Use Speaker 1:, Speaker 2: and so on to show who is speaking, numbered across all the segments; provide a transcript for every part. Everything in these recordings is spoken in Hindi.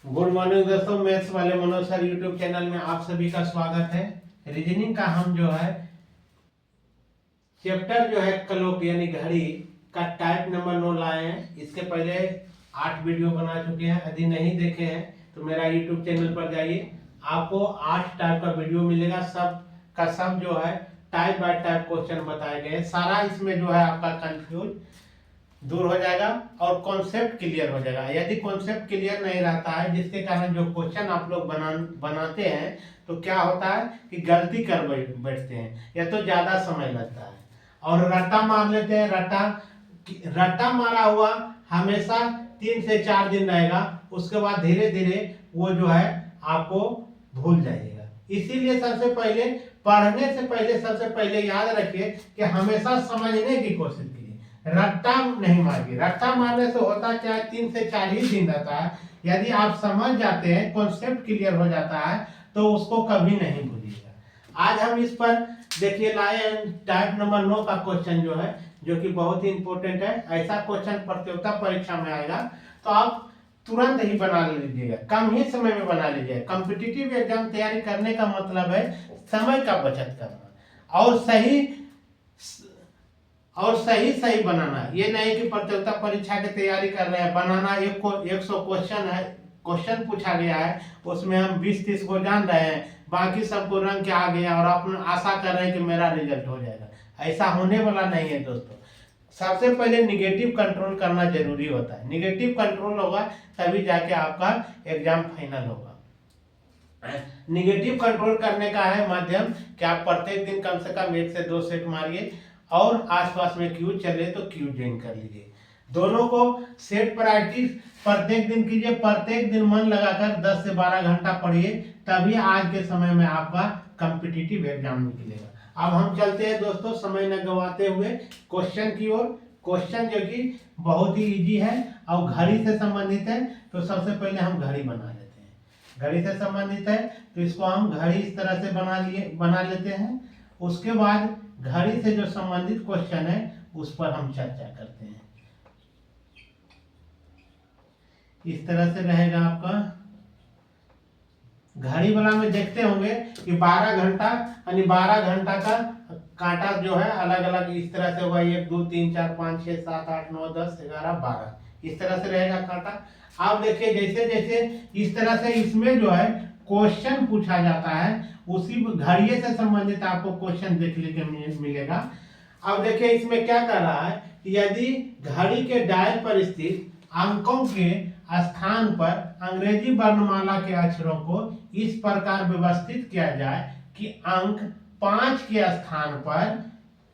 Speaker 1: गुड मॉर्निंग दोस्तों, मैथ्स वाले मनोज सर यूट्यूब चैनल में आप सभी का स्वागत है। रीजनिंग का हम जो है चैप्टर जो है क्लॉक यानी घड़ी का टाइप नंबर 9 लाए हैं। इसके पहले 8 वीडियो बना चुके हैं। यदि नहीं देखे हैं तो मेरा यूट्यूब चैनल पर जाइए, आपको 8 टाइप का वीडियो मिलेगा। सब का सब जो है टाइप बाय टाइप क्वेश्चन बताए गए। सारा इसमें जो है आपका कंफ्यूज दूर हो जाएगा और कॉन्सेप्ट क्लियर हो जाएगा। यदि कॉन्सेप्ट क्लियर नहीं रहता है, जिसके कारण जो क्वेश्चन आप लोग बनाते हैं तो क्या होता है कि गलती कर बैठते हैं या तो ज्यादा समय लगता है और रट्टा मार लेते हैं। रट्टा मारा हुआ हमेशा 3 से 4 दिन रहेगा, उसके बाद धीरे धीरे वो जो है आपको भूल जाइएगा। इसीलिए सबसे पहले पढ़ने से पहले सबसे पहले याद रखिए कि हमेशा समझने की कोशिश कीजिए, रट्टा नहीं मारिए। रट्टा मारने से होता क्या है, 3 से 4 ही दिन रहता है। यदि आप समझ जाते हैं, कॉन्सेप्ट क्लियर हो जाता है तो उसको कभी नहीं भूलिएगा। आज हम इस पर देखिए लाए टाइप नंबर 9 का क्वेश्चन जो है, जो कि बहुत ही इंपॉर्टेंट है। ऐसा क्वेश्चन प्रतियोगिता परीक्षा में आएगा तो आप तुरंत ही बना लीजिएगा, कम ही समय में बना लीजिएगा। कॉम्पिटिटिव एग्जाम तैयारी करने का मतलब है समय का बचत करना और सही बनाना। ये नहीं कि प्रतियोगिता परीक्षा की तैयारी कर रहे हैं, बनाना 100 क्वेश्चन है, क्वेश्चन पूछा गया है, उसमें हम 20-30 को जान रहे हैं, बाकी सबको रंग के आ गया और आप आशा कर रहे हैं कि मेरा रिजल्ट हो जाएगा। ऐसा होने वाला नहीं है दोस्तों। सबसे पहले निगेटिव कंट्रोल करना जरूरी होता है। निगेटिव कंट्रोल होगा तभी जाके आपका एग्जाम फाइनल होगा। निगेटिव कंट्रोल करने का है माध्यम कि आप प्रत्येक दिन कम से कम 1 से 2 सेट मारिए और आसपास में क्यूज चले तो क्यूज ज्वाइन कर लीजिए। दोनों को सेट प्रैक्टिस प्रत्येक दिन कीजिए। प्रत्येक दिन मन लगाकर 10 से 12 घंटा पढ़िए, तभी आज के समय में आपका कॉम्पिटिटिव एग्जाम निकलेगा। अब हम चलते हैं दोस्तों समय न गवाते हुए क्वेश्चन की ओर। क्वेश्चन जो कि बहुत ही इजी है और घड़ी से संबंधित है, तो सबसे पहले हम घड़ी बना लेते हैं। घड़ी से संबंधित है तो इसको हम घड़ी इस तरह से बना लेते हैं। उसके बाद घड़ी से जो संबंधित क्वेश्चन है उस पर हम चर्चा करते हैं। इस तरह से रहेगा आपका घड़ी वाला में देखते होंगे कि 12 घंटा यानी 12 घंटा का कांटा जो है अलग अलग इस तरह से होगा। 1 2 3 4 5 6 7 8 9 10 11 12 इस तरह से रहेगा कांटा। आप देखिए जैसे जैसे इस तरह से इसमें जो है क्वेश्चन पूछा जाता है, उसी घड़िए से संबंधित आपको क्वेश्चन देखने के मिलेगा। अब देखिए इसमें क्या कर रहा है, यदि घड़ी के डायल पर स्थित अंकों के स्थान पर अंग्रेजी वर्णमाला के अक्षरों को इस प्रकार व्यवस्थित किया जाए कि अंक 5 के स्थान पर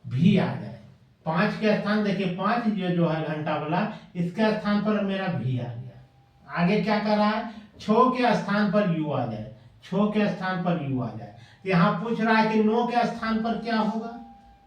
Speaker 1: भी आ जाए। 5 के स्थान देखिए 5 ये जो है घंटा वाला, इसके स्थान पर मेरा भी आ गया। आगे क्या कर रहा है, 6 के स्थान पर यू आ जाए, 6 के स्थान पर यू आ जाए। यहाँ पूछ रहा है कि 9 के स्थान पर क्या होगा।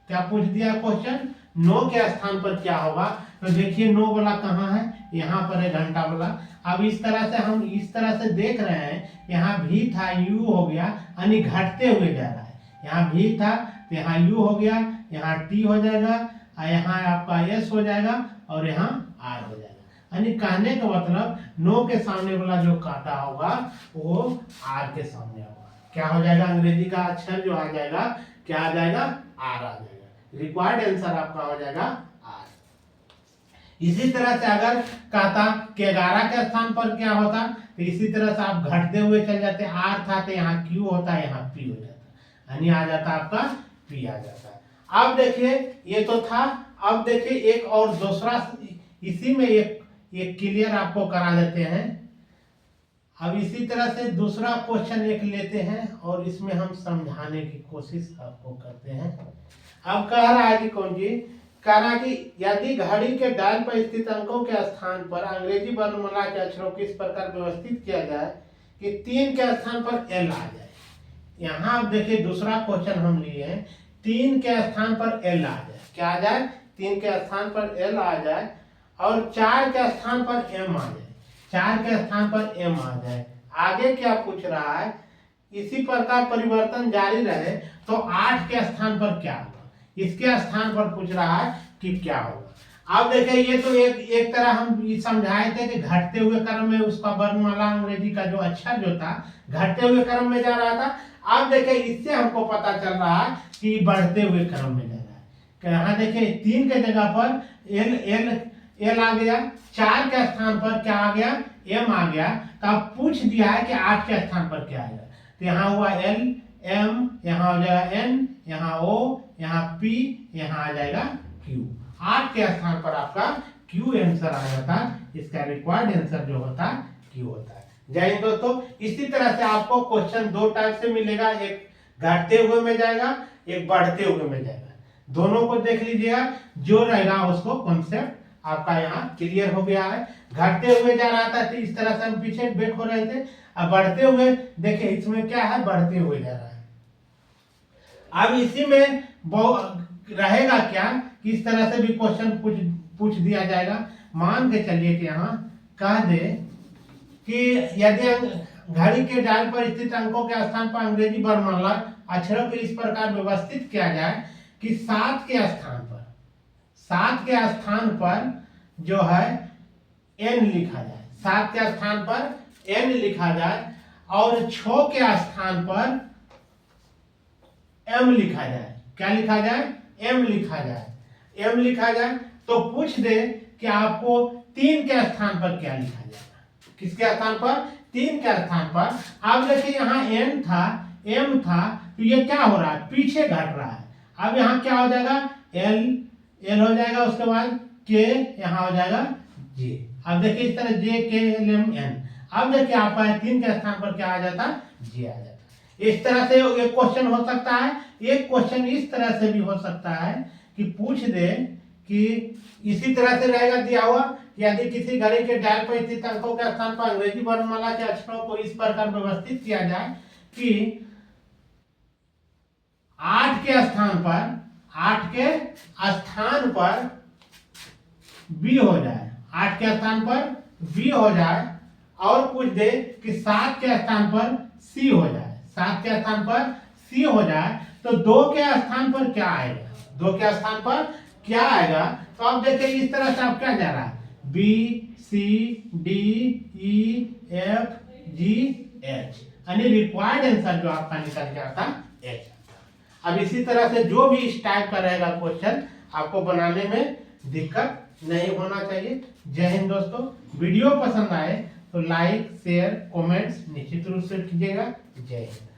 Speaker 1: क्या पूछ दिया क्वेश्चन, 9 के स्थान पर क्या होगा। तो देखिए 9 वाला कहाँ है, यहाँ पर है घंटा वाला। अब इस तरह से हम इस तरह से देख रहे हैं, यहाँ भी था यू हो गया यानी घटते हुए जा रहा है। यहाँ भी था तो यहाँ यू हो गया, यहाँ टी हो जाएगा और यहाँ आपका एस हो जाएगा और यहाँ आर हो जाएगा। यानी कहने का मतलब 9 के सामने वाला जो काटा होगा वो आर के सामने होगा। क्या हो जाएगा, अंग्रेजी का अक्षर जो आ जाएगा क्या आ जाएगा, आर आ जाएगा। रिक्वायर्ड आंसर आपका हो जाएगा आर। इसी तरह से अगर कहता कि 11 के स्थान पर क्या होता, तो इसी तरह से आप घटते हुए चल जाते। आर था तो यहाँ क्यू होता, यहाँ पी हो जाता, यानी आ जाता आपका पी आ जाता। अब देखिए ये तो था। अब देखिए एक और दूसरा इसी में एक क्लियर आपको करा देते हैं। अब इसी तरह से दूसरा क्वेश्चन एक लेते हैं और इसमें हम समझाने की कोशिश आपको करते हैं। अब कह रहा है कि कौन जी, कह रहा है कि यदि घड़ी के डायल पर स्थित अंकों के स्थान पर अंग्रेजी वर्णमाला के अक्षरों को इस प्रकार व्यवस्थित किया जाए कि 3 के स्थान पर एल आ जाए। यहाँ आप देखिए दूसरा क्वेश्चन हम लिए हैं, 3 के स्थान पर एल आ जाए। क्या आ जाए, 3 के स्थान पर एल आ जाए और 4 के स्थान पर एम आ जाए। 4 के स्थान पर एम आ जाए। आगे क्या पूछ रहा है, इसी प्रकार परिवर्तन जारी रहे तो 8 के स्थान पर क्या होगा। इसके स्थान पर पूछ रहा है कि क्या होगा। अब देखिए ये तो एक तरह हम ये समझाए थे कि घटते हुए क्रम में उसका वर्णमाला अंग्रेजी का जो अक्षर जो था घटते हुए क्रम में जा रहा था। अब देखिए इससे हमको पता चल रहा है कि बढ़ते हुए क्रम में जा रहा है। कि यहाँ देखिए 3 के जगह पर एल एल एल आ गया, 4 के स्थान पर क्या आ गया, एम आ गया। तो अब पूछ दिया है कि 8 के स्थान पर क्या आएगा। तो यहाँ हुआ एल एम, यहाँ हो जाएगा एन, यहाँ ओ, यहाँ पी, यहाँ आ जाएगा क्यू। 8 के स्थान पर आपका क्यू आंसर आ जाता। इसका रिक्वायर्ड आंसर जो होता क्यू होता है। जय हिंद दोस्तों। इसी तरह से आपको क्वेश्चन 2 टाइप से मिलेगा, एक घटते हुए में जाएगा, एक बढ़ते हुए में जाएगा। दोनों को देख लीजिएगा, जो रहेगा उसको कॉन्सेप्ट आपका यहाँ क्लियर हो गया है। घटते हुए जा रहा था तो इस तरह से हम पीछे बैक हो रहे थे। अब बढ़ते हुए देखिए इसमें क्या है, बढ़ते हुए जा रहा है। अब इसी में रहेगा क्या, किस तरह से भी क्वेश्चन पूछ दिया जाएगा। मान के चलिए कि यहाँ कह दे कि यदि घड़ी के डायल पर स्थित अंकों के स्थान पर अंग्रेजी वर्णमाला अक्षरों को इस प्रकार व्यवस्थित किया जाए कि 7 के स्थान पर जो है एन लिखा जाए, 7 के स्थान पर एन लिखा जाए और 6 के स्थान पर एम लिखा जाए। क्या लिखा जाए, एम लिखा जाए। एम लिखा जाए तो पूछ दे कि आपको 3 के स्थान पर क्या लिखा जाएगा। किसके स्थान पर, 3 के स्थान पर। अब देखिए यहाँ एन था, एम था, तो ये क्या हो रहा है, पीछे घट रहा है। अब यहाँ क्या हो जाएगा, एल एल हो जाएगा, उसके बाद के, यहाँ हो जाएगा जे। अब देखिए इस तरह जे के एल एम एन। अब देखिए आपका 3 के स्थान पर क्या आ जाता, जे आ जाता। इस तरह से एक क्वेश्चन हो सकता है। एक क्वेश्चन इस तरह से भी हो सकता है कि पूछ दे कि इसी तरह से रहेगा दिया हुआ, यदि किसी घड़ी के डायल पर स्थित अंकों के स्थान पर अंग्रेजी वर्णमाला के अक्षरों को इस प्रकार व्यवस्थित किया जाए कि 8 के स्थान पर बी हो जाए, 8 के स्थान पर बी हो जाए, और पूछ दे कि 7 के स्थान पर सी हो जाए, 7 के स्थान पर सी हो जाए, तो 2 के स्थान पर क्या आएगा, 2 के स्थान पर क्या आएगा। तो अब देखिए इस तरह से आप क्या जा रहा है, B C D E F G H, यानी रिक्वायर्ड आंसर जो आपका निकल के आता एच। अब इसी तरह से जो भी इस टाइप का रहेगा क्वेश्चन, आपको बनाने में दिक्कत नहीं होना चाहिए। जय हिंद दोस्तों। वीडियो पसंद आए तो लाइक शेयर कमेंट्स निश्चित रूप से कीजिएगा। जय हिंद।